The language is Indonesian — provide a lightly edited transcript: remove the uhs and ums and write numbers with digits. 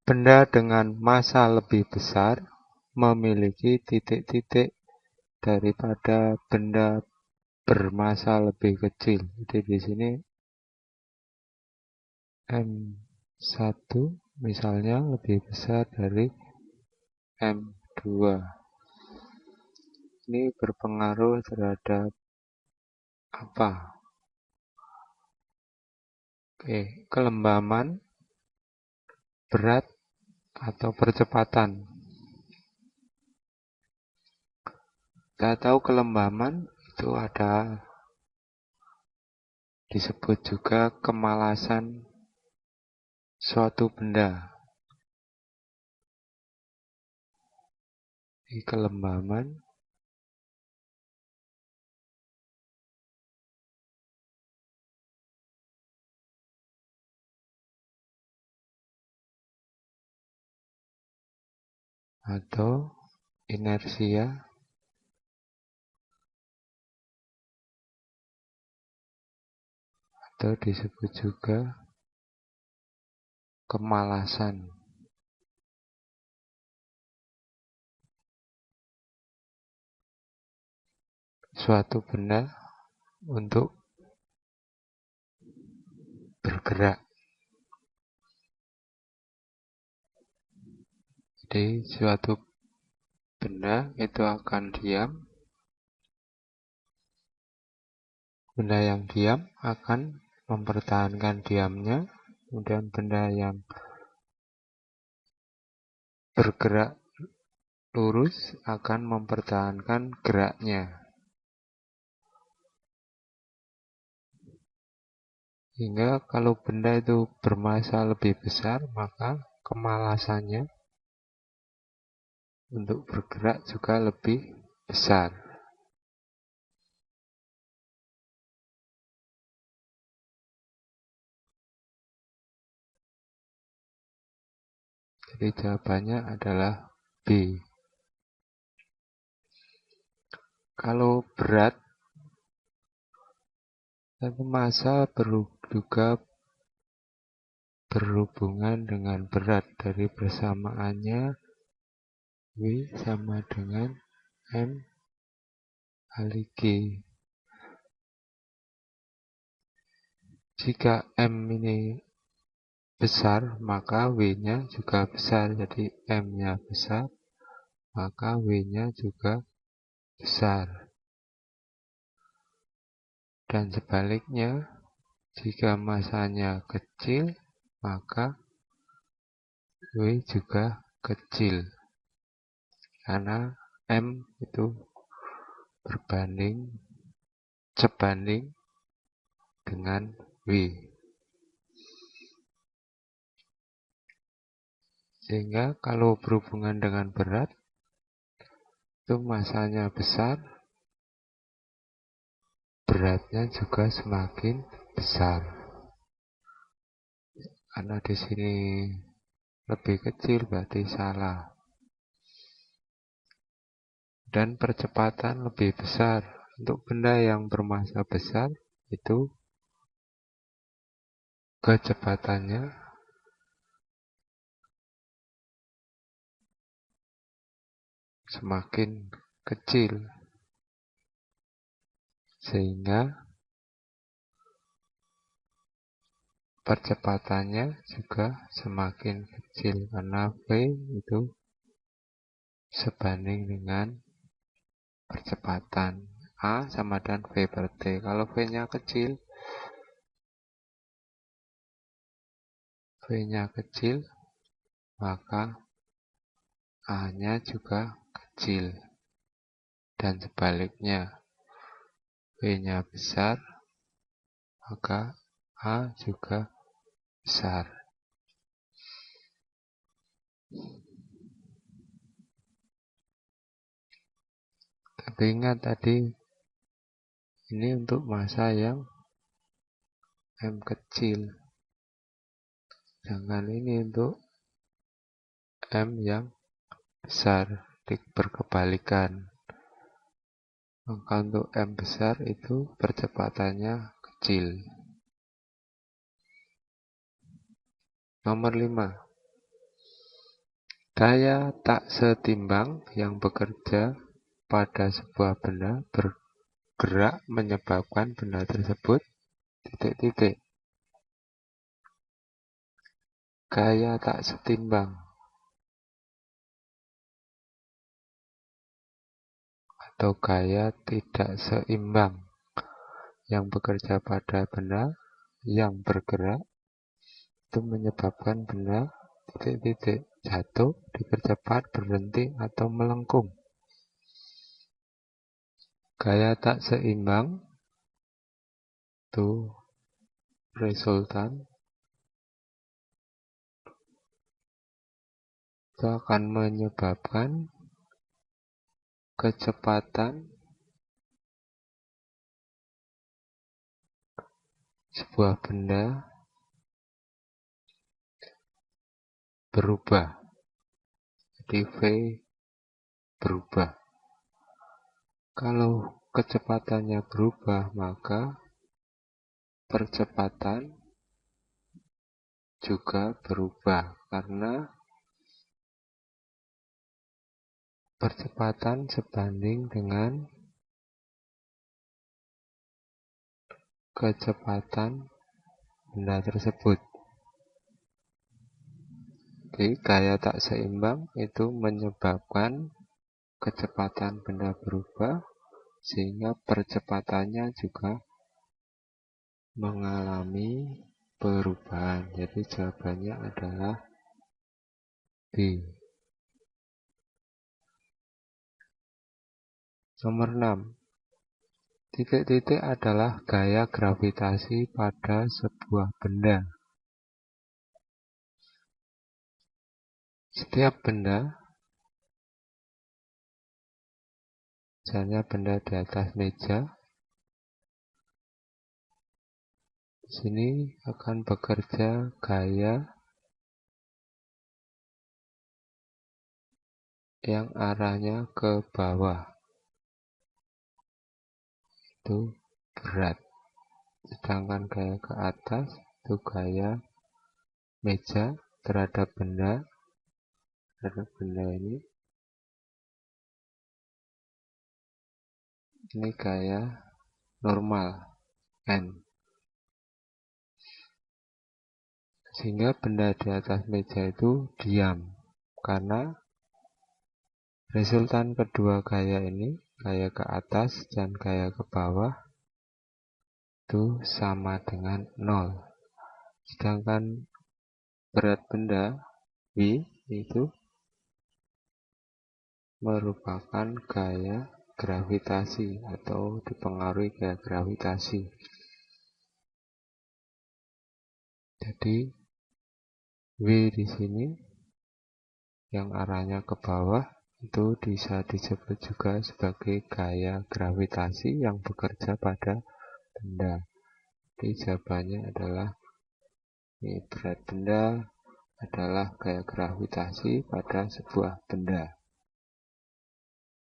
Benda dengan massa lebih besar memiliki titik-titik daripada benda bermassa lebih kecil. Jadi di sini M1 misalnya lebih besar dari M2. Ini berpengaruh terhadap apa? Oke, kelembaman, berat, atau percepatan. Kita tahu kelembaman itu ada disebut juga kemalasan suatu benda. Di kelembaman atau inersia atau disebut juga kemalasan. Suatu benda untuk bergerak. Jadi suatu benda itu akan diam. Benda yang diam akan mempertahankan diamnya. Kemudian benda yang bergerak lurus akan mempertahankan geraknya. Hingga kalau benda itu bermassa lebih besar, maka kemalasannya untuk bergerak juga lebih besar. Jadi jawabannya adalah B. Kalau berat, massa juga berhubungan dengan berat dari persamaannya W sama dengan M kali G. Jika M ini besar, maka W-nya juga besar. Jadi M-nya besar, maka W-nya juga besar. Dan sebaliknya, jika massanya kecil, maka W juga kecil. Karena M itu sebanding dengan W. Sehingga kalau berhubungan dengan berat, itu massanya besar, beratnya juga semakin besar. Karena di sini lebih kecil berarti salah. Dan percepatan lebih besar. Untuk benda yang bermassa besar itu kecepatannya semakin kecil. Sehingga percepatannya juga semakin kecil. Karena V itu sebanding dengan percepatan. A sama dengan V per T. Kalau V-nya kecil, maka A-nya juga kecil. Dan sebaliknya, V-nya besar, maka A juga besar. Tapi ingat tadi, ini untuk massa yang M kecil. Sedangkan ini untuk M yang besar, berkebalikan. Maka untuk M besar itu percepatannya kecil. Nomor 5. Gaya tak setimbang yang bekerja pada sebuah benda bergerak menyebabkan benda tersebut titik-titik. Gaya tak setimbang atau gaya tidak seimbang yang bekerja pada benda yang bergerak itu menyebabkan benda titik-titik jatuh, dipercepat, berhenti, atau melengkung. Gaya tak seimbang itu resultan itu akan menyebabkan kecepatan sebuah benda berubah. Jadi V berubah. Kalau kecepatannya berubah, maka percepatan juga berubah, karena percepatan sebanding dengan kecepatan benda tersebut. Jadi gaya tak seimbang itu menyebabkan kecepatan benda berubah, sehingga percepatannya juga mengalami perubahan. Jadi jawabannya adalah B. Nomor 6. Titik-titik adalah gaya gravitasi pada sebuah benda. Setiap benda, misalnya benda di atas meja, di sini akan bekerja gaya yang arahnya ke bawah, itu berat. Sedangkan gaya ke atas itu gaya meja terhadap benda ini gaya normal N. Sehingga benda di atas meja itu diam, karena resultan kedua gaya ini, gaya ke atas dan gaya ke bawah, itu sama dengan 0. Sedangkan berat benda V itu merupakan gaya gravitasi atau dipengaruhi gaya gravitasi. Jadi W di sini yang arahnya ke bawah itu bisa disebut juga sebagai gaya gravitasi yang bekerja pada benda. Jadi jawabannya adalah berat benda adalah gaya gravitasi pada sebuah benda.